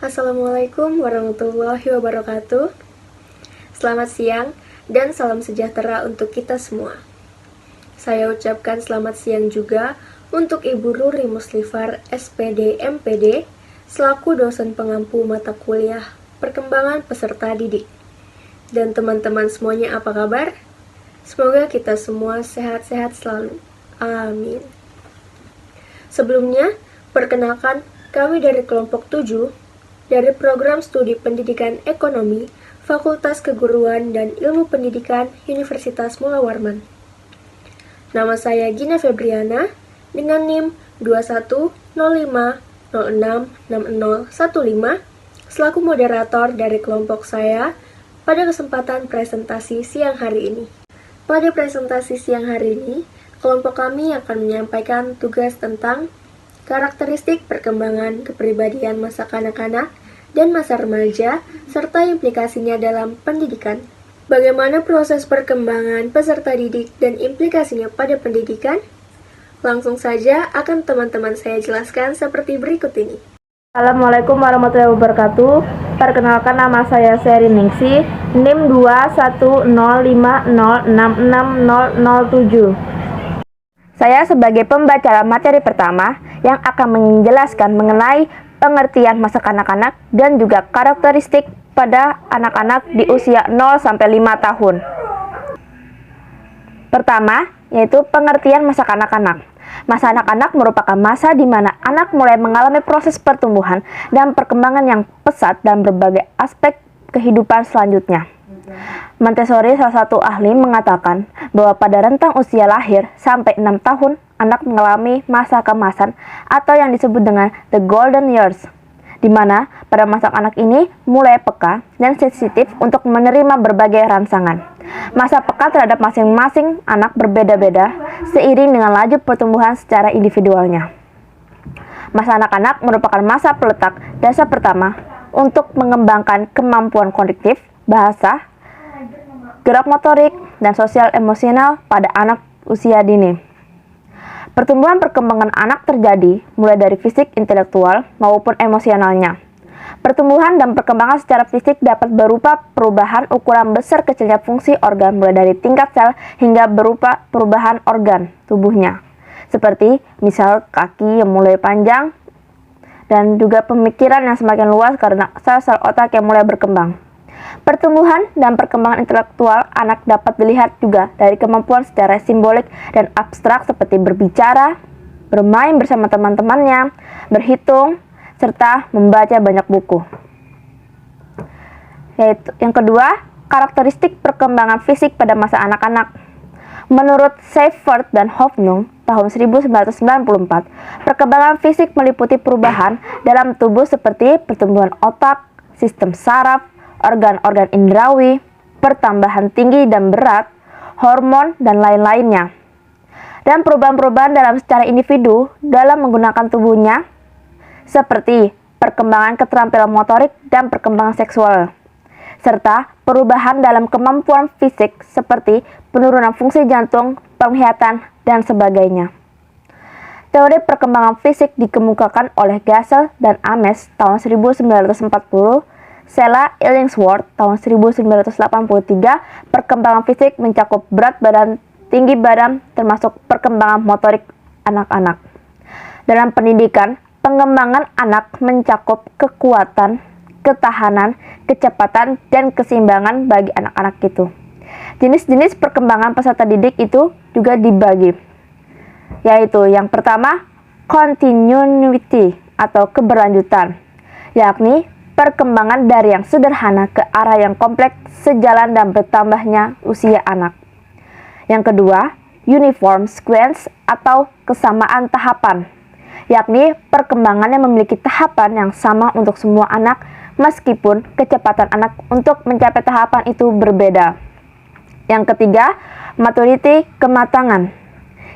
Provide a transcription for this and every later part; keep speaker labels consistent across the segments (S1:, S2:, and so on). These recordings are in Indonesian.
S1: Assalamualaikum warahmatullahi wabarakatuh. Selamat siang dan salam sejahtera untuk kita semua. Saya ucapkan selamat siang juga untuk Ibu Ruri Muslifar, SPD MPD, selaku dosen pengampu mata kuliah Perkembangan Peserta Didik. Dan teman-teman semuanya apa kabar? Semoga kita semua sehat-sehat selalu. Amin. Sebelumnya, perkenalkan kami dari kelompok 7 dari Program Studi Pendidikan Ekonomi, Fakultas Keguruan dan Ilmu Pendidikan Universitas Mula Warman. Nama saya Gina Febriana dengan NIM 2105066015 selaku moderator dari kelompok saya pada kesempatan presentasi siang hari ini. Pada presentasi siang hari ini, kelompok kami akan menyampaikan tugas tentang karakteristik perkembangan kepribadian masa kanak-kanak dan masa remaja, serta implikasinya dalam pendidikan. Bagaimana proses perkembangan peserta didik dan implikasinya pada pendidikan? Langsung saja akan teman-teman saya jelaskan seperti berikut ini.
S2: Assalamualaikum warahmatullahi wabarakatuh. Perkenalkan, nama saya Seri Ningsi, NIM 2105066007. Saya sebagai pembaca materi pertama yang akan menjelaskan mengenai pengertian masa kanak-kanak dan juga karakteristik pada anak-anak di usia 0 sampai 5 tahun. Pertama, yaitu pengertian masa kanak-kanak. Masa anak-anak merupakan masa di mana anak mulai mengalami proses pertumbuhan dan perkembangan yang pesat dalam berbagai aspek kehidupan selanjutnya. Montessori, salah satu ahli, mengatakan bahwa pada rentang usia lahir sampai 6 tahun, anak mengalami masa keemasan atau yang disebut dengan the golden years, di mana pada masa anak ini mulai peka dan sensitif untuk menerima berbagai rangsangan. Masa peka terhadap masing-masing anak berbeda-beda seiring dengan laju pertumbuhan secara individualnya. Masa anak-anak merupakan masa peletak dasar pertama untuk mengembangkan kemampuan kognitif, bahasa, gerak motorik, dan sosial emosional pada anak usia dini. Pertumbuhan perkembangan anak terjadi mulai dari fisik, intelektual, maupun emosionalnya. Pertumbuhan dan perkembangan secara fisik dapat berupa perubahan ukuran besar kecilnya fungsi organ mulai dari tingkat sel hingga berupa perubahan organ tubuhnya. Seperti misal kaki yang mulai panjang dan juga pemikiran yang semakin luas karena sel-sel otak yang mulai berkembang. Pertumbuhan dan perkembangan intelektual anak dapat dilihat juga dari kemampuan secara simbolik dan abstrak seperti berbicara, bermain bersama teman-temannya, berhitung, serta membaca banyak buku. Yaitu yang kedua, karakteristik perkembangan fisik pada masa anak-anak. Menurut Seifert dan Hoffnung tahun 1994, perkembangan fisik meliputi perubahan dalam tubuh seperti pertumbuhan otak, sistem saraf, organ-organ indrawi, pertambahan tinggi dan berat, hormon, dan lain-lainnya. Dan perubahan-perubahan dalam secara individu dalam menggunakan tubuhnya, seperti perkembangan keterampilan motorik dan perkembangan seksual, serta perubahan dalam kemampuan fisik seperti penurunan fungsi jantung, penglihatan, dan sebagainya. Teori perkembangan fisik dikemukakan oleh Gassel dan Ames tahun 1940, Sela Illingsworth tahun 1983, perkembangan fisik mencakup berat badan, tinggi badan, termasuk perkembangan motorik anak-anak. Dalam pendidikan, pengembangan anak mencakup kekuatan, ketahanan, kecepatan, dan keseimbangan bagi anak-anak itu. Jenis-jenis perkembangan peserta didik itu juga dibagi, yaitu yang pertama, continuity atau keberlanjutan, yakni perkembangan dari yang sederhana ke arah yang kompleks sejalan dan bertambahnya usia anak. Yang kedua, uniform sequence atau kesamaan tahapan, yakni perkembangan yang memiliki tahapan yang sama untuk semua anak meskipun kecepatan anak untuk mencapai tahapan itu berbeda. Yang ketiga, maturity kematangan,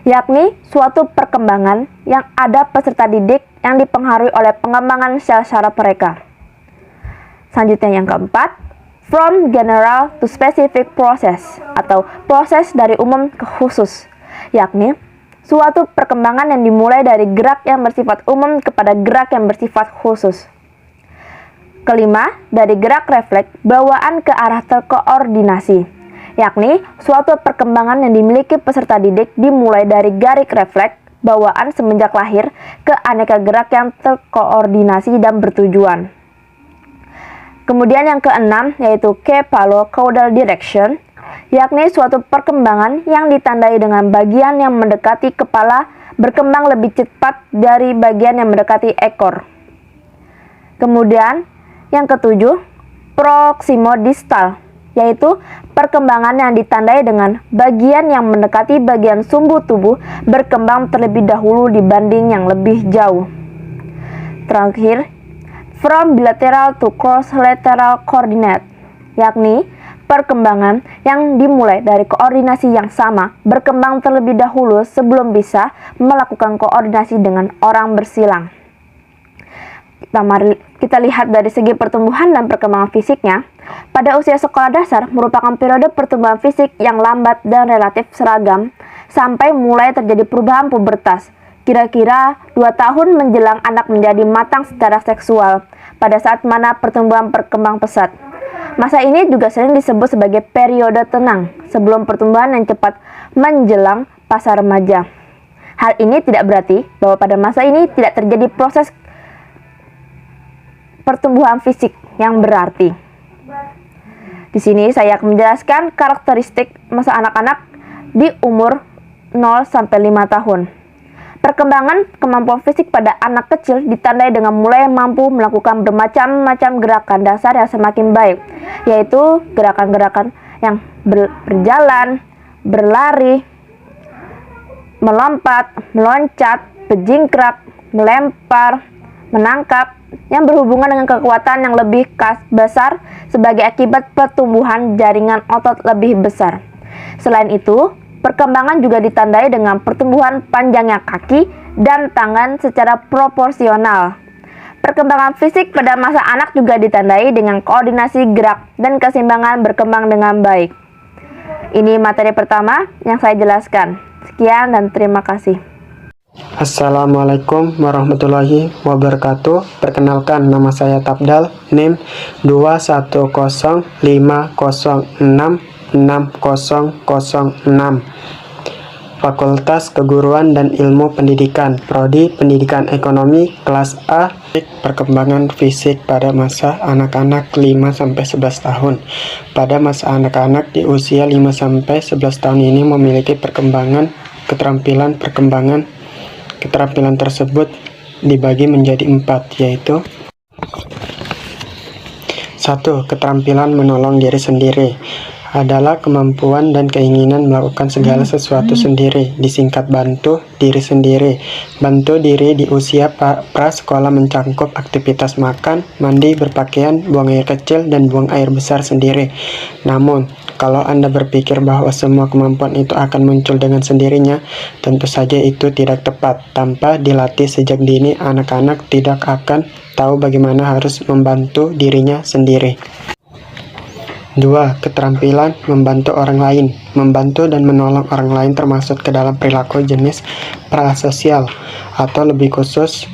S2: yakni suatu perkembangan yang ada peserta didik yang dipengaruhi oleh pengembangan sel saraf mereka. Selanjutnya yang keempat, from general to specific process atau proses dari umum ke khusus, yakni suatu perkembangan yang dimulai dari gerak yang bersifat umum kepada gerak yang bersifat khusus. Kelima, dari gerak refleks bawaan ke arah terkoordinasi, yakni suatu perkembangan yang dimiliki peserta didik dimulai dari garis refleks bawaan semenjak lahir ke aneka gerak yang terkoordinasi dan bertujuan. Kemudian yang keenam yaitu cephaloccaudal direction, yakni suatu perkembangan yang ditandai dengan bagian yang mendekati kepala berkembang lebih cepat dari bagian yang mendekati ekor. Kemudian yang ketujuh, proximodistal, yaitu perkembangan yang ditandai dengan bagian yang mendekati bagian sumbu tubuh berkembang terlebih dahulu dibanding yang lebih jauh. Terakhir, from bilateral to cross-lateral coordinate, yakni perkembangan yang dimulai dari koordinasi yang sama berkembang terlebih dahulu sebelum bisa melakukan koordinasi dengan orang bersilang. Kita lihat dari segi pertumbuhan dan perkembangan fisiknya. Pada usia sekolah dasar merupakan periode pertumbuhan fisik yang lambat dan relatif seragam sampai mulai terjadi perubahan pubertas. Kira-kira 2 tahun menjelang anak menjadi matang secara seksual, pada saat mana pertumbuhan berkembang pesat. Masa ini juga sering disebut sebagai periode tenang sebelum pertumbuhan yang cepat menjelang fase remaja. Hal ini tidak berarti bahwa pada masa ini tidak terjadi proses pertumbuhan fisik yang berarti. Di sini saya akan menjelaskan karakteristik masa anak-anak di umur 0 sampai 5 tahun. Perkembangan kemampuan fisik pada anak kecil ditandai dengan mulai mampu melakukan bermacam-macam gerakan dasar yang semakin baik, yaitu gerakan-gerakan yang berjalan, berlari, melompat, meloncat, berjingkrak, melempar, menangkap, yang berhubungan dengan kekuatan yang lebih besar sebagai akibat pertumbuhan jaringan otot lebih besar. Selain itu, perkembangan juga ditandai dengan pertumbuhan panjangnya kaki dan tangan secara proporsional. Perkembangan fisik pada masa anak juga ditandai dengan koordinasi gerak dan keseimbangan berkembang dengan baik. Ini materi pertama yang saya jelaskan. Sekian dan terima kasih.
S3: Assalamualaikum warahmatullahi wabarakatuh. Perkenalkan, nama saya Tabdal, NIM 21050660006, Fakultas Keguruan dan Ilmu Pendidikan, Prodi Pendidikan Ekonomi, kelas A. Perkembangan fisik pada masa anak-anak 5-11 tahun. Pada masa anak-anak di usia 5-11 tahun ini memiliki keterampilan tersebut dibagi menjadi 4, yaitu 1. Keterampilan menolong diri sendiri adalah kemampuan dan keinginan melakukan segala sesuatu sendiri, disingkat bantu diri sendiri. Bantu diri di usia prasekolah mencangkup aktivitas makan, mandi, berpakaian, buang air kecil, dan buang air besar sendiri. Namun, kalau Anda berpikir bahwa semua kemampuan itu akan muncul dengan sendirinya, tentu saja itu tidak tepat. Tanpa dilatih sejak dini, anak-anak tidak akan tahu bagaimana harus membantu dirinya sendiri. 2. Keterampilan membantu orang lain. Membantu dan menolong orang lain termasuk ke dalam perilaku jenis prasosial, atau lebih khusus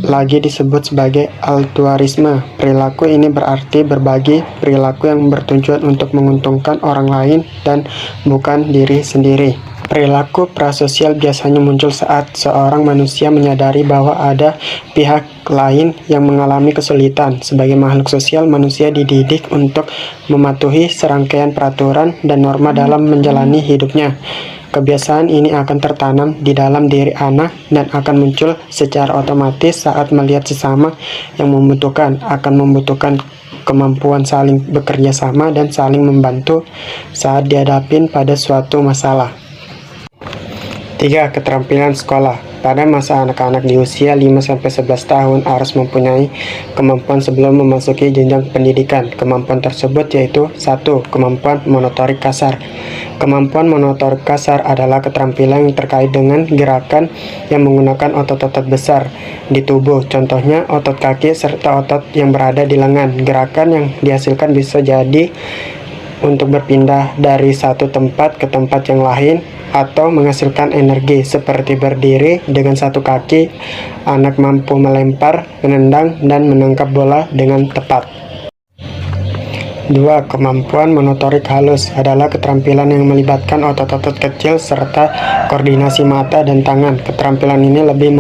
S3: lagi disebut sebagai altruisme. Perilaku ini berarti berbagi, perilaku yang bertujuan untuk menguntungkan orang lain dan bukan diri sendiri. Perilaku prasosial biasanya muncul saat seorang manusia menyadari bahwa ada pihak lain yang mengalami kesulitan. Sebagai makhluk sosial, manusia dididik untuk mematuhi serangkaian peraturan dan norma dalam menjalani hidupnya. Kebiasaan ini akan tertanam di dalam diri anak dan akan muncul secara otomatis saat melihat sesama yang akan membutuhkan kemampuan saling bekerja sama dan saling membantu saat dihadapin pada suatu masalah. 3. Keterampilan sekolah. Pada masa anak-anak di usia 5-11 tahun harus mempunyai kemampuan sebelum memasuki jenjang pendidikan. Kemampuan tersebut yaitu 1. Kemampuan motorik kasar. Kemampuan motorik kasar adalah keterampilan yang terkait dengan gerakan yang menggunakan otot-otot besar di tubuh. Contohnya otot kaki serta otot yang berada di lengan. Gerakan yang dihasilkan bisa jadi untuk berpindah dari satu tempat ke tempat yang lain, atau menghasilkan energi seperti berdiri dengan satu kaki, anak mampu melempar, menendang, dan menangkap bola dengan tepat. 2. Kemampuan motorik halus adalah keterampilan yang melibatkan otot-otot kecil serta koordinasi mata dan tangan. Keterampilan ini lebih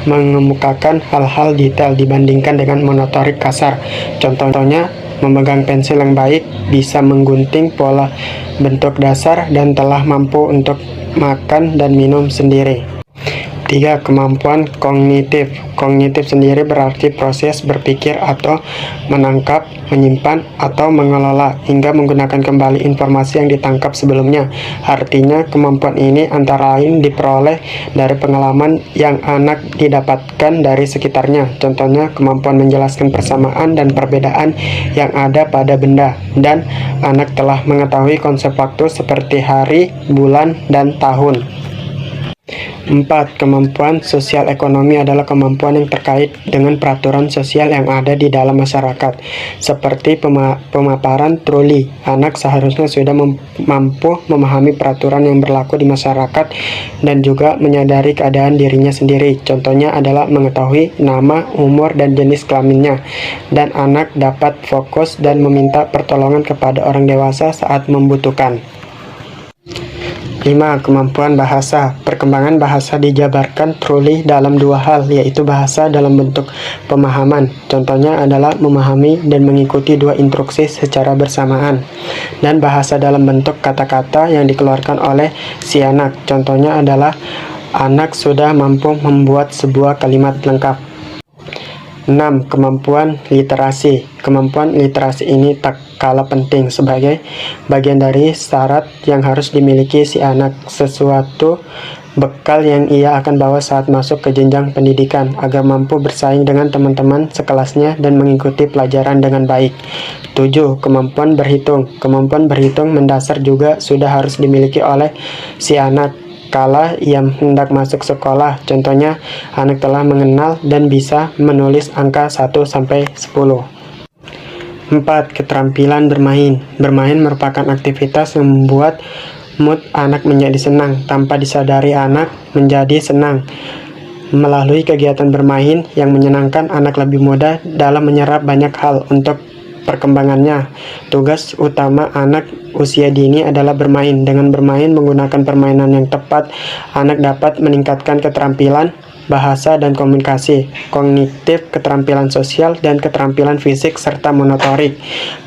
S3: mengemukakan hal-hal detail dibandingkan dengan motorik kasar. Contohnya, memegang pensil yang baik, bisa menggunting pola bentuk dasar, dan telah mampu untuk makan dan minum sendiri. 3. Kemampuan kognitif. Kognitif sendiri berarti proses berpikir atau menangkap, menyimpan, atau mengelola hingga menggunakan kembali informasi yang ditangkap sebelumnya. Artinya, kemampuan ini antara lain diperoleh dari pengalaman yang anak didapatkan dari sekitarnya. Contohnya, kemampuan menjelaskan persamaan dan perbedaan yang ada pada benda, dan anak telah mengetahui konsep waktu seperti hari, bulan, dan tahun. 4. Kemampuan sosial ekonomi adalah kemampuan yang terkait dengan peraturan sosial yang ada di dalam masyarakat. Seperti pemaparan Trulli, anak seharusnya sudah mampu memahami peraturan yang berlaku di masyarakat dan juga menyadari keadaan dirinya sendiri. Contohnya adalah mengetahui nama, umur, dan jenis kelaminnya. Dan anak dapat fokus dan meminta pertolongan kepada orang dewasa saat membutuhkan. 5. Kemampuan bahasa. Perkembangan bahasa dijabarkan Trulli dalam dua hal, yaitu bahasa dalam bentuk pemahaman. Contohnya adalah memahami dan mengikuti dua instruksi secara bersamaan. Dan bahasa dalam bentuk kata-kata yang dikeluarkan oleh si anak. Contohnya adalah anak sudah mampu membuat sebuah kalimat lengkap. 6. Kemampuan literasi. Kemampuan literasi ini tak kalah penting sebagai bagian dari syarat yang harus dimiliki si anak, sesuatu bekal yang ia akan bawa saat masuk ke jenjang pendidikan agar mampu bersaing dengan teman-teman sekelasnya dan mengikuti pelajaran dengan baik. 7. Kemampuan berhitung. Kemampuan berhitung mendasar juga sudah harus dimiliki oleh si anak kala ia hendak masuk sekolah. Contohnya, anak telah mengenal dan bisa menulis angka 1-10. 4. Keterampilan bermain. Bermain merupakan aktivitas yang membuat mood anak menjadi senang. Tanpa disadari, anak menjadi senang. Melalui kegiatan bermain yang menyenangkan, anak lebih mudah dalam menyerap banyak hal untuk perkembangannya. Tugas utama anak usia dini adalah bermain. Dengan bermain menggunakan permainan yang tepat, anak dapat meningkatkan keterampilan bahasa dan komunikasi, kognitif, keterampilan sosial, dan keterampilan fisik serta motorik.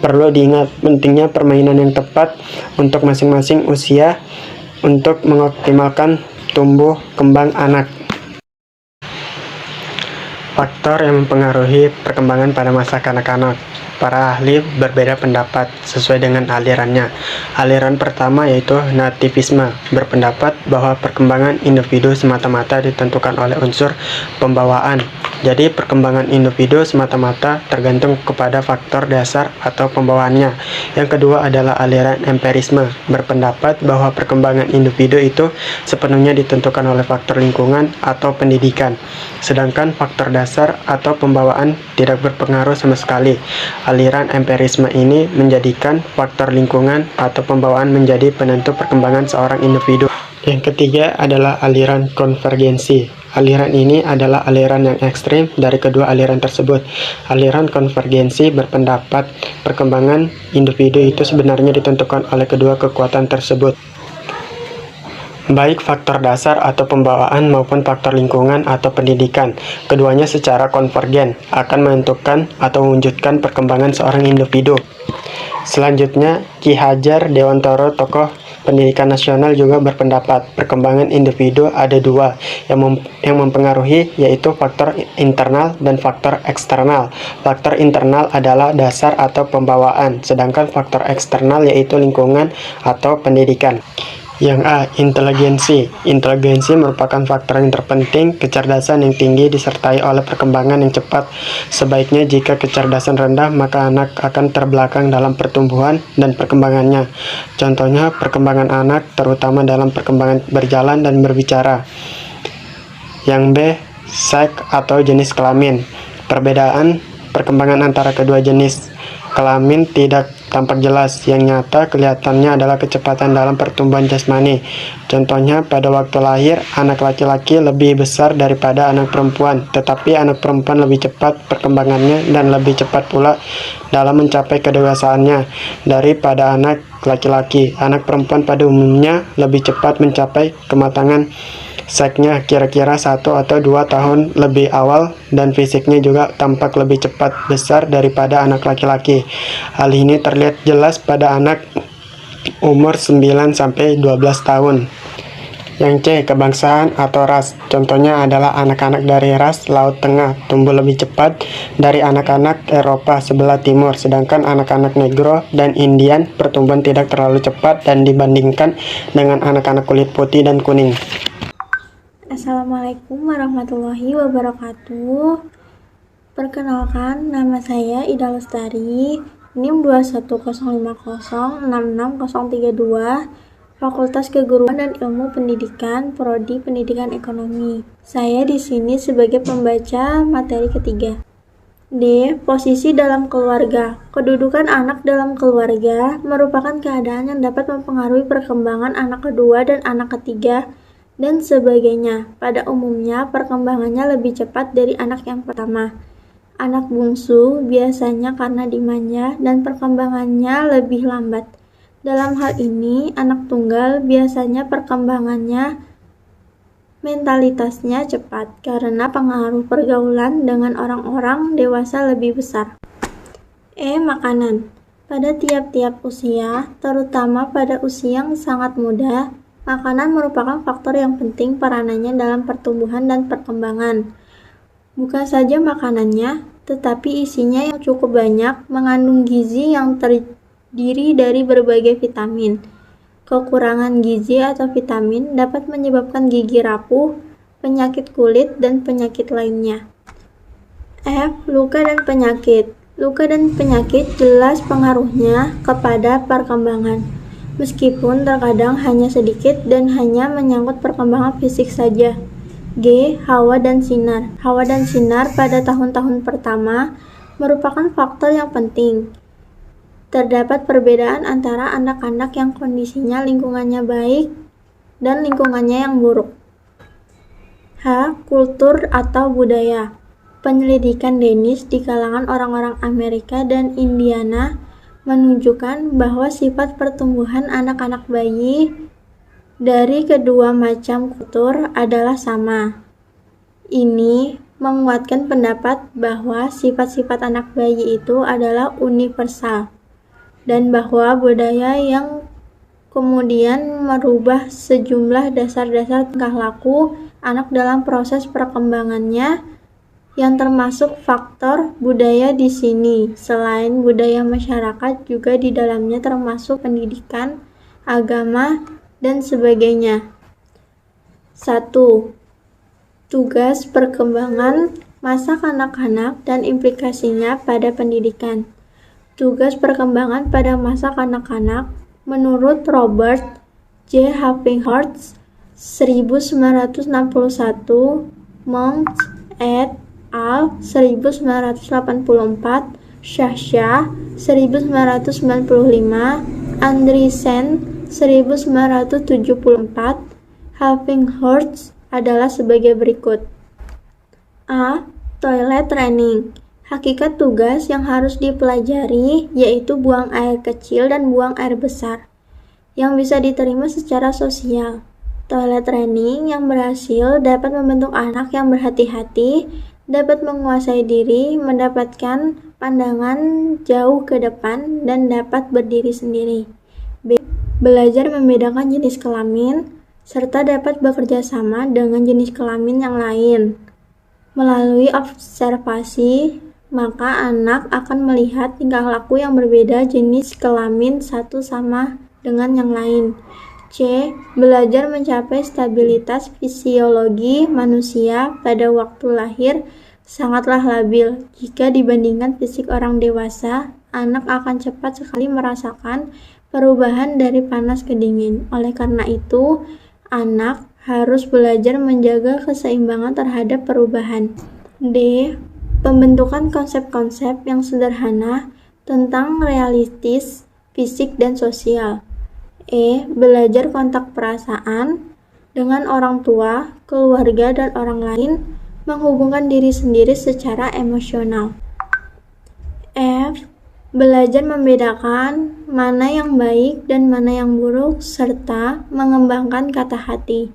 S3: Perlu diingat pentingnya permainan yang tepat untuk masing-masing usia untuk mengoptimalkan tumbuh kembang anak. Faktor yang mempengaruhi perkembangan pada masa kanak-kanak. Para ahli berbeda pendapat sesuai dengan alirannya. Aliran pertama yaitu nativisme, berpendapat bahwa perkembangan individu semata-mata ditentukan oleh unsur pembawaan. Jadi perkembangan individu semata-mata tergantung kepada faktor dasar atau pembawaannya. Yang kedua adalah aliran empirisme, berpendapat bahwa perkembangan individu itu sepenuhnya ditentukan oleh faktor lingkungan atau pendidikan, sedangkan faktor dasar atau pembawaan tidak berpengaruh sama sekali. Aliran empirisme ini menjadikan faktor lingkungan atau pembawaan menjadi penentu perkembangan seorang individu. Yang ketiga adalah aliran konvergensi. Aliran ini adalah aliran yang ekstrim dari kedua aliran tersebut. Aliran konvergensi berpendapat perkembangan individu itu sebenarnya ditentukan oleh kedua kekuatan tersebut, baik faktor dasar atau pembawaan maupun faktor lingkungan atau pendidikan. Keduanya secara konvergen akan menentukan atau mewujudkan perkembangan seorang individu. Selanjutnya, Ki Hajar Dewantara, tokoh pendidikan nasional, juga berpendapat perkembangan individu ada dua yang mempengaruhi, yaitu faktor internal dan faktor eksternal. Faktor internal adalah dasar atau pembawaan, sedangkan faktor eksternal yaitu lingkungan atau pendidikan. Yang A. Inteligensi. Inteligensi merupakan faktor yang terpenting. Kecerdasan yang tinggi disertai oleh perkembangan yang cepat. Sebaiknya jika kecerdasan rendah, maka anak akan terbelakang dalam pertumbuhan dan perkembangannya. Contohnya, perkembangan anak terutama dalam perkembangan berjalan dan berbicara. Yang B. Seks atau jenis kelamin. Perbedaan perkembangan antara kedua jenis kelamin tidak tampak jelas. Yang nyata kelihatannya adalah kecepatan dalam pertumbuhan jasmani. Contohnya, pada waktu lahir, anak laki-laki lebih besar daripada anak perempuan, tetapi anak perempuan lebih cepat perkembangannya dan lebih cepat pula dalam mencapai kedewasaannya daripada anak laki-laki. Anak perempuan pada umumnya lebih cepat mencapai kematangan seksnya kira-kira 1 atau 2 tahun lebih awal, dan fisiknya juga tampak lebih cepat besar daripada anak laki-laki. Hal ini terlihat jelas pada anak umur 9 sampai 12 tahun. Yang C, kebangsaan atau ras. Contohnya adalah anak-anak dari ras Laut Tengah tumbuh lebih cepat dari anak-anak Eropa sebelah timur, sedangkan anak-anak Negro dan Indian pertumbuhan tidak terlalu cepat dan dibandingkan dengan anak-anak kulit putih dan kuning.
S4: Assalamualaikum warahmatullahi wabarakatuh. Perkenalkan, nama saya Ida Lestari, NIM 21050666032, Fakultas Keguruan dan Ilmu Pendidikan, Prodi Pendidikan Ekonomi. Saya di sini sebagai pembaca materi ketiga. D. Posisi dalam keluarga. Kedudukan anak dalam keluarga merupakan keadaan yang dapat mempengaruhi perkembangan anak kedua dan anak ketiga dan sebagainya. Pada umumnya, perkembangannya lebih cepat dari anak yang pertama. Anak bungsu biasanya karena dimanja dan perkembangannya lebih lambat. Dalam hal ini, anak tunggal biasanya perkembangannya mentalitasnya cepat karena pengaruh pergaulan dengan orang-orang dewasa lebih besar. E. Makanan. Pada tiap-tiap usia, terutama pada usia yang sangat muda, makanan merupakan faktor yang penting peranannya dalam pertumbuhan dan perkembangan. Bukan saja makanannya, tetapi isinya yang cukup banyak mengandung gizi yang terdiri dari berbagai vitamin. Kekurangan gizi atau vitamin dapat menyebabkan gigi rapuh, penyakit kulit, dan penyakit lainnya. F. Luka dan penyakit. Luka dan penyakit jelas pengaruhnya kepada perkembangan, meskipun terkadang hanya sedikit dan hanya menyangkut perkembangan fisik saja. G. Hawa dan sinar. Hawa dan sinar pada tahun-tahun pertama merupakan faktor yang penting. Terdapat perbedaan antara anak-anak yang kondisinya lingkungannya baik dan lingkungannya yang buruk. H. Kultur atau budaya. Penyelidikan Dennis di kalangan orang-orang Amerika dan Indiana menunjukkan bahwa sifat pertumbuhan anak-anak bayi dari kedua macam kultur adalah sama. Ini menguatkan pendapat bahwa sifat-sifat anak bayi itu adalah universal, dan bahwa budaya yang kemudian merubah sejumlah dasar-dasar tingkah laku anak dalam proses perkembangannya, yang termasuk faktor budaya di sini. Selain budaya masyarakat, juga di dalamnya termasuk pendidikan, agama, dan sebagainya. 1. Tugas perkembangan masa kanak-kanak dan implikasinya pada pendidikan. Tugas perkembangan pada masa kanak-kanak menurut Robert J. Huffington 1961, Monks et al. 1984, Shasha 1995, Andreessen 1974, Huffington adalah sebagai berikut. A. Toilet training. Hakikat tugas yang harus dipelajari yaitu buang air kecil dan buang air besar yang bisa diterima secara sosial. Toilet training yang berhasil dapat membentuk anak yang berhati-hati, dapat menguasai diri, mendapatkan pandangan jauh ke depan, dan dapat berdiri sendiri. B. Belajar membedakan jenis kelamin, serta dapat bekerja sama dengan jenis kelamin yang lain. Melalui observasi, maka anak akan melihat tingkah laku yang berbeda jenis kelamin satu sama dengan yang lain. C. Belajar mencapai stabilitas fisiologi manusia pada waktu lahir sangatlah labil. Jika dibandingkan fisik orang dewasa, anak akan cepat sekali merasakan perubahan dari panas ke dingin. Oleh karena itu, anak harus belajar menjaga keseimbangan terhadap perubahan. D. Pembentukan konsep-konsep yang sederhana tentang realistis fisik dan sosial. Belajar kontak perasaan dengan orang tua, keluarga, dan orang lain, menghubungkan diri sendiri secara emosional. Belajar membedakan mana yang baik dan mana yang buruk, serta mengembangkan kata hati.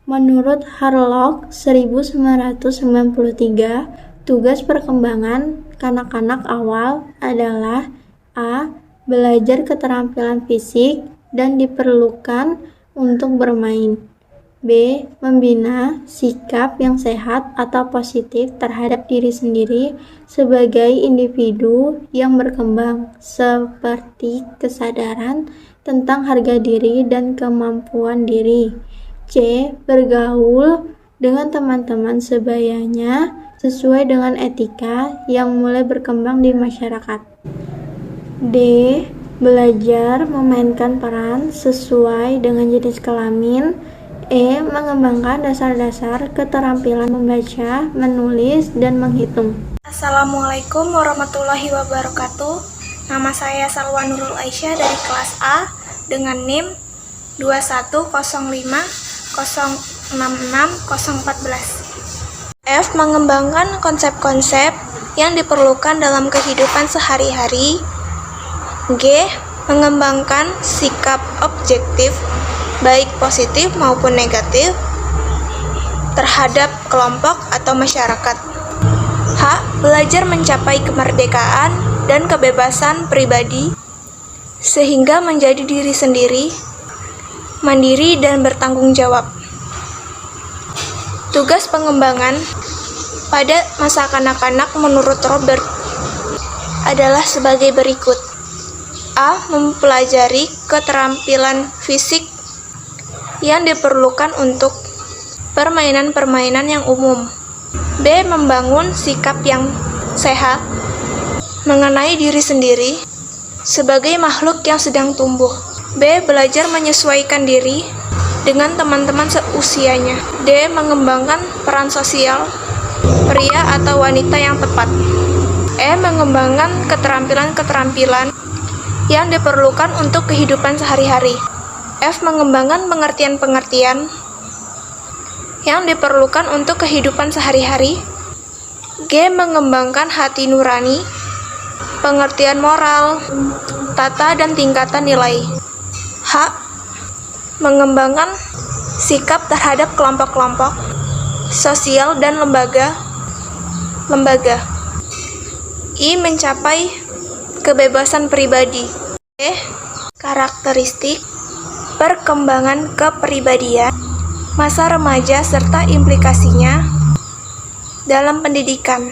S4: Menurut Harlock 1993, tugas perkembangan kanak-kanak awal adalah A. Belajar keterampilan fisik dan diperlukan untuk bermain. B. Membina sikap yang sehat atau positif terhadap diri sendiri sebagai individu yang berkembang, seperti kesadaran tentang harga diri dan kemampuan diri. C. Bergaul dengan teman-teman sebayanya sesuai dengan etika yang mulai berkembang di masyarakat. D. Belajar memainkan peran sesuai dengan jenis kelamin. Mengembangkan dasar-dasar keterampilan membaca, menulis, dan menghitung.
S5: Assalamualaikum warahmatullahi wabarakatuh. Nama saya Salwa Nurul Aisyah dari kelas A dengan NIM 21050660014. F. Mengembangkan konsep-konsep yang diperlukan dalam kehidupan sehari-hari. G. Mengembangkan sikap objektif baik positif maupun negatif terhadap kelompok atau masyarakat. H. Belajar mencapai kemerdekaan dan kebebasan pribadi sehingga menjadi diri sendiri, mandiri dan bertanggung jawab. Tugas pengembangan pada masa kanak-kanak menurut Robert adalah sebagai berikut. A. Mempelajari keterampilan fisik yang diperlukan untuk permainan-permainan yang umum. B. Membangun sikap yang sehat mengenai diri sendiri sebagai makhluk yang sedang tumbuh. B. Belajar menyesuaikan diri dengan teman-teman seusianya. D. Mengembangkan peran sosial pria atau wanita yang tepat. E. Mengembangkan keterampilan-keterampilan yang diperlukan untuk kehidupan sehari-hari. F. Mengembangkan pengertian-pengertian yang diperlukan untuk kehidupan sehari-hari. G. Mengembangkan hati nurani, pengertian moral, tata dan tingkatan nilai. H. Mengembangkan sikap terhadap kelompok-kelompok, sosial dan lembaga. I. Mencapai kebebasan pribadi. E. Karakteristik perkembangan kepribadian masa remaja serta implikasinya dalam pendidikan.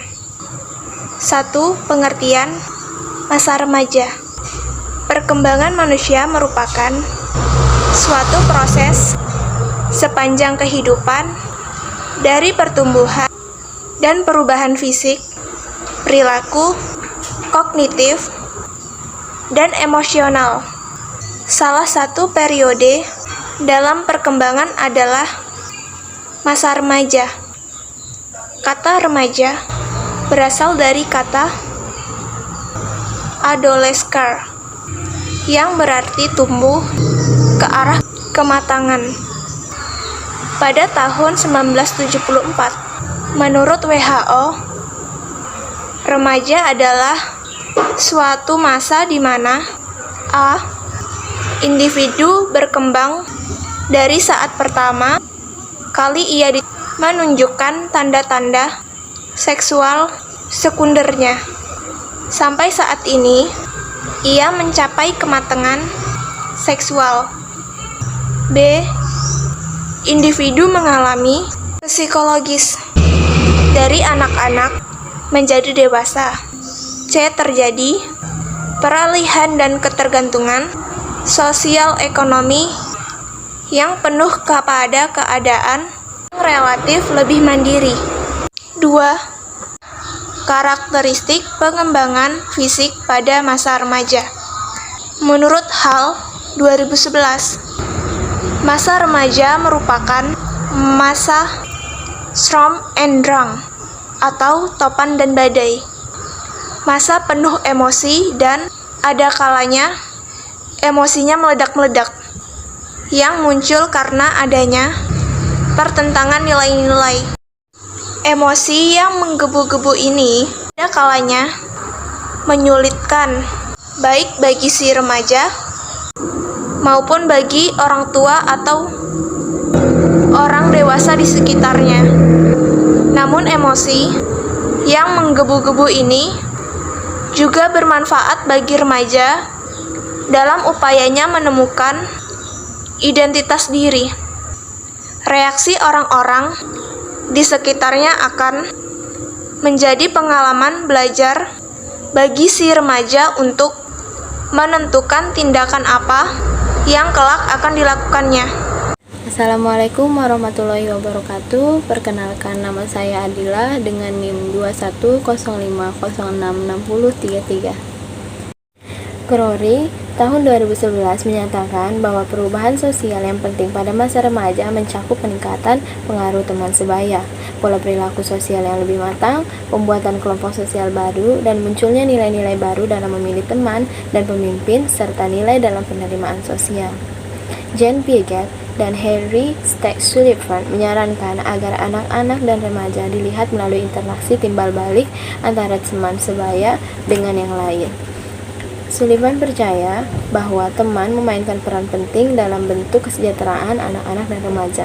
S5: 1. Pengertian masa remaja. Perkembangan manusia merupakan suatu proses sepanjang kehidupan dari pertumbuhan dan perubahan fisik, perilaku, kognitif, dan emosional. Salah satu periode dalam perkembangan adalah masa remaja. Kata remaja berasal dari kata adolescer yang berarti tumbuh ke arah kematangan. Pada tahun 1974, menurut WHO, remaja adalah suatu masa di mana A. Individu berkembang dari saat pertama kali ia menunjukkan tanda-tanda seksual sekundernya. Sampai saat ini, ia mencapai kematangan seksual. B. Individu mengalami psikologis dari anak-anak menjadi dewasa. C. Terjadi peralihan dan ketergantungan sosial ekonomi yang penuh kepada keadaan relatif lebih mandiri. 2. Karakteristik pengembangan fisik pada masa remaja. Menurut Hall 2011, masa remaja merupakan masa storm and drang atau topan dan badai. Masa penuh emosi dan ada kalanya emosinya meledak-meledak, yang muncul karena adanya pertentangan nilai-nilai. Emosi yang menggebu-gebu ini ada kalanya menyulitkan, baik bagi si remaja maupun bagi orang tua atau orang dewasa di sekitarnya. Namun emosi yang menggebu-gebu ini juga bermanfaat bagi remaja dalam upayanya menemukan identitas diri. Reaksi orang-orang di sekitarnya akan menjadi pengalaman belajar bagi si remaja untuk menentukan tindakan apa yang kelak akan dilakukannya.
S6: Assalamualaikum warahmatullahi wabarakatuh. Perkenalkan, nama saya Adila dengan NIM 2105066033. Crowley tahun 2011 menyatakan bahwa perubahan sosial yang penting pada masa remaja mencakup peningkatan pengaruh teman sebaya, pola perilaku sosial yang lebih matang, pembuatan kelompok sosial baru, dan munculnya nilai-nilai baru dalam memilih teman dan pemimpin, serta nilai dalam penerimaan sosial. Jane Piaget dan Henry Stack Sullivan menyarankan agar anak-anak dan remaja dilihat melalui interaksi timbal balik antara teman sebaya dengan yang lain. Sullivan percaya bahwa teman memainkan peran penting dalam bentuk kesejahteraan anak-anak dan remaja.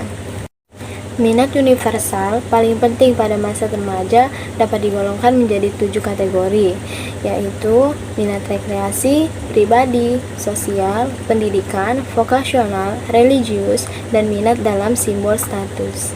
S6: Minat universal paling penting pada masa remaja dapat digolongkan menjadi 7 kategori, yaitu minat rekreasi, pribadi, sosial, pendidikan, vokasional, religius, dan minat dalam simbol status.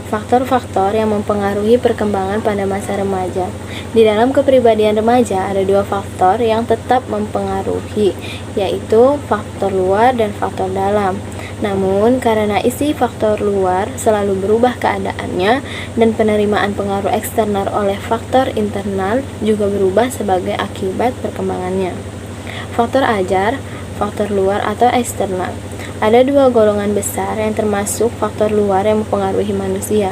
S6: Faktor-faktor yang mempengaruhi perkembangan pada masa remaja. Di dalam kepribadian remaja ada 2 faktor yang tetap mempengaruhi, yaitu faktor luar dan faktor dalam. Namun, karena isi faktor luar selalu berubah keadaannya dan penerimaan pengaruh eksternal oleh faktor internal juga berubah sebagai akibat perkembangannya. Faktor ajar, faktor luar atau eksternal. Ada 2 golongan besar yang termasuk faktor luar yang mempengaruhi manusia,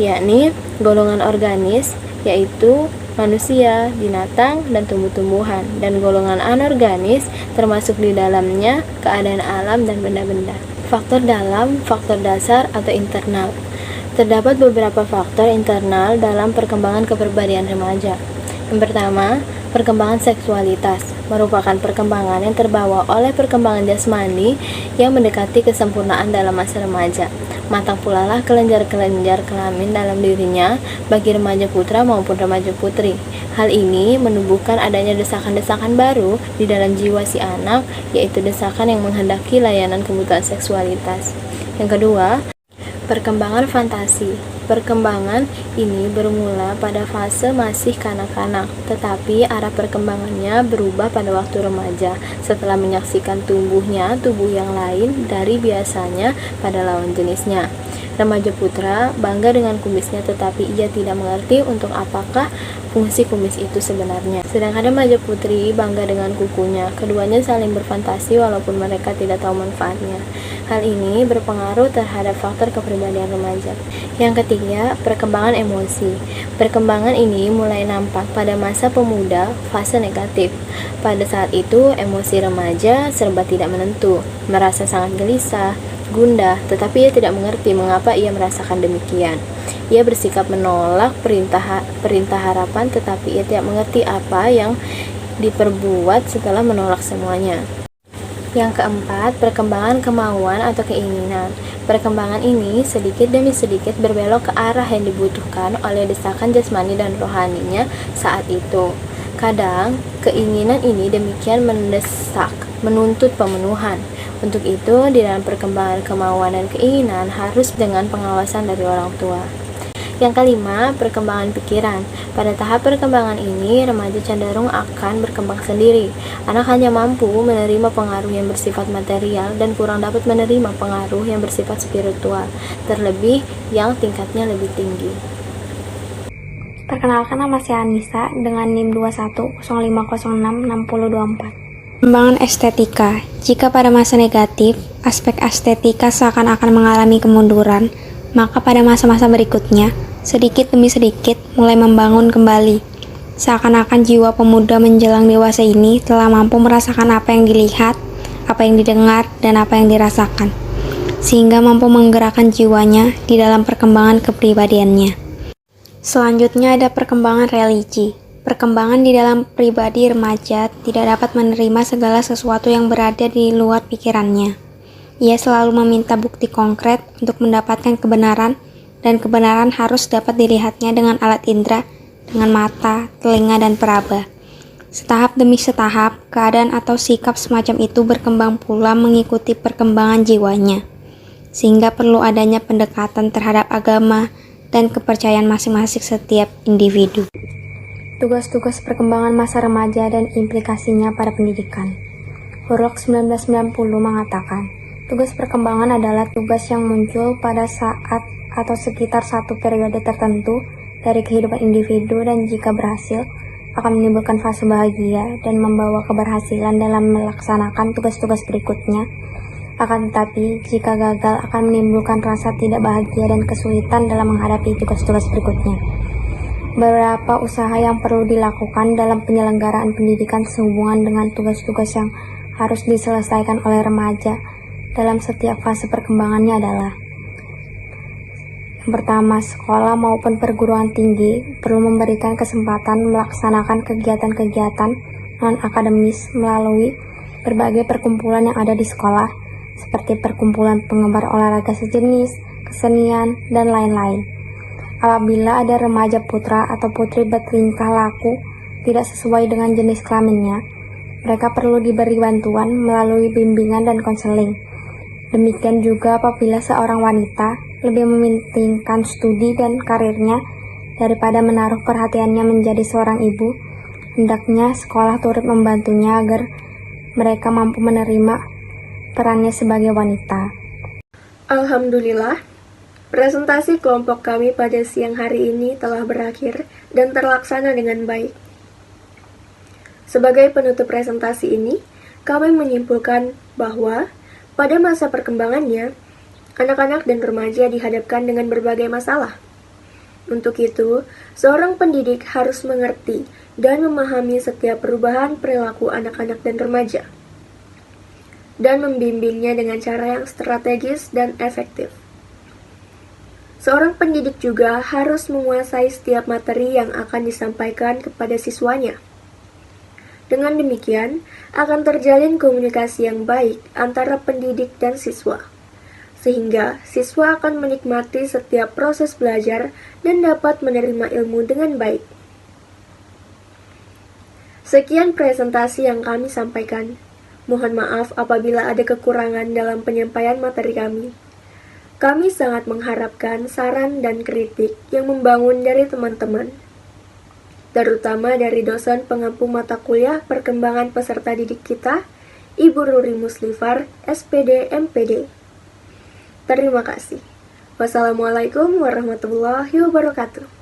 S6: yakni golongan organis, yaitu manusia, binatang, dan tumbuh-tumbuhan, dan golongan anorganis, termasuk di dalamnya keadaan alam dan benda-benda. Faktor dalam, faktor dasar atau internal. Terdapat beberapa faktor internal dalam perkembangan kepribadian remaja. Yang pertama, perkembangan seksualitas merupakan perkembangan yang terbawa oleh perkembangan jasmani yang mendekati kesempurnaan dalam masa remaja. Matang pula lah kelenjar-kelenjar kelamin dalam dirinya bagi remaja putra maupun remaja putri. Hal ini menumbuhkan adanya desakan-desakan baru di dalam jiwa si anak, yaitu desakan yang menghendaki layanan kebutuhan seksualitas. Yang kedua, perkembangan fantasi. Perkembangan ini bermula pada fase masih kanak-kanak, tetapi arah perkembangannya berubah pada waktu remaja setelah menyaksikan tumbuhnya tubuh yang lain dari biasanya pada lawan jenisnya. Remaja putra bangga dengan kumisnya, tetapi ia tidak mengerti untuk apakah fungsi kumis itu sebenarnya. Sedangkan remaja putri bangga dengan kukunya. Keduanya saling berfantasi walaupun mereka tidak tahu manfaatnya. Hal ini berpengaruh terhadap faktor kepribadian remaja. Yang ketiga, perkembangan emosi. Perkembangan ini mulai nampak pada masa pemuda, fase negatif. Pada saat itu, emosi remaja serba tidak menentu, merasa sangat gelisah, gundah, tetapi ia tidak mengerti mengapa ia merasakan demikian. Ia bersikap menolak perintah harapan, tetapi ia tidak mengerti apa yang diperbuat setelah menolak semuanya. Yang keempat, perkembangan kemauan atau keinginan. Perkembangan ini sedikit demi sedikit berbelok ke arah yang dibutuhkan oleh desakan jasmani dan rohaninya saat itu. Kadang, keinginan ini demikian mendesak, menuntut pemenuhan. Untuk itu, di dalam perkembangan kemauan dan keinginan harus dengan pengawasan dari orang tua. Yang kelima, perkembangan pikiran. Pada tahap perkembangan ini, remaja cenderung akan berkembang sendiri. Anak hanya mampu menerima pengaruh yang bersifat material dan kurang dapat menerima pengaruh yang bersifat spiritual, terlebih yang tingkatnya lebih tinggi.
S7: Perkenalkan, nama saya Anissa dengan NIM 2105066024.
S8: Perkembangan estetika. Jika pada masa negatif, aspek estetika seakan-akan mengalami kemunduran, maka pada masa-masa berikutnya, sedikit demi sedikit mulai membangun kembali. Seakan-akan jiwa pemuda menjelang dewasa ini telah mampu merasakan apa yang dilihat, apa yang didengar, dan apa yang dirasakan, sehingga mampu menggerakkan jiwanya di dalam perkembangan kepribadiannya. Selanjutnya ada perkembangan religi. Perkembangan di dalam pribadi remaja tidak dapat menerima segala sesuatu yang berada di luar pikirannya. Ia selalu meminta bukti konkret untuk mendapatkan kebenaran, dan kebenaran harus dapat dilihatnya dengan alat indera, dengan mata, telinga, dan peraba. Setahap demi setahap, keadaan atau sikap semacam itu berkembang pula mengikuti perkembangan jiwanya, sehingga perlu adanya pendekatan terhadap agama dan kepercayaan masing-masing setiap individu. Tugas-tugas perkembangan masa remaja dan implikasinya pada pendidikan. Hurlok 1990 mengatakan, tugas perkembangan adalah tugas yang muncul pada saat atau sekitar satu periode tertentu dari kehidupan individu, dan jika berhasil, akan menimbulkan fase bahagia dan membawa keberhasilan dalam melaksanakan tugas-tugas berikutnya. Akan tetapi, jika gagal akan menimbulkan rasa tidak bahagia dan kesulitan dalam menghadapi tugas-tugas berikutnya. Beberapa usaha yang perlu dilakukan dalam penyelenggaraan pendidikan sehubungan dengan tugas-tugas yang harus diselesaikan oleh remaja dalam setiap fase perkembangannya adalah: yang pertama, sekolah maupun perguruan tinggi perlu memberikan kesempatan melaksanakan kegiatan-kegiatan non-akademis melalui berbagai perkumpulan yang ada di sekolah, seperti perkumpulan penggemar olahraga sejenis, kesenian, dan lain-lain. Apabila ada remaja putra atau putri bertingkah laku tidak sesuai dengan jenis kelaminnya, mereka perlu diberi bantuan melalui bimbingan dan konseling. Demikian juga apabila seorang wanita lebih mementingkan studi dan karirnya daripada menaruh perhatiannya menjadi seorang ibu, hendaknya sekolah turut membantunya agar mereka mampu menerima perannya sebagai wanita.
S1: Alhamdulillah, presentasi kelompok kami pada siang hari ini telah berakhir dan terlaksana dengan baik. Sebagai penutup presentasi ini, kami menyimpulkan bahwa pada masa perkembangannya, anak-anak dan remaja dihadapkan dengan berbagai masalah. Untuk itu, seorang pendidik harus mengerti dan memahami setiap perubahan perilaku anak-anak dan remaja, dan membimbingnya dengan cara yang strategis dan efektif. Seorang pendidik juga harus menguasai setiap materi yang akan disampaikan kepada siswanya. Dengan demikian, akan terjalin komunikasi yang baik antara pendidik dan siswa, sehingga siswa akan menikmati setiap proses belajar dan dapat menerima ilmu dengan baik. Sekian presentasi yang kami sampaikan. Mohon maaf apabila ada kekurangan dalam penyampaian materi kami. Kami sangat mengharapkan saran dan kritik yang membangun dari teman-teman, terutama dari dosen pengampu mata kuliah perkembangan peserta didik kita, Ibu Ruri Muslifar, SPD MPD. Terima kasih. Wassalamualaikum warahmatullahi wabarakatuh.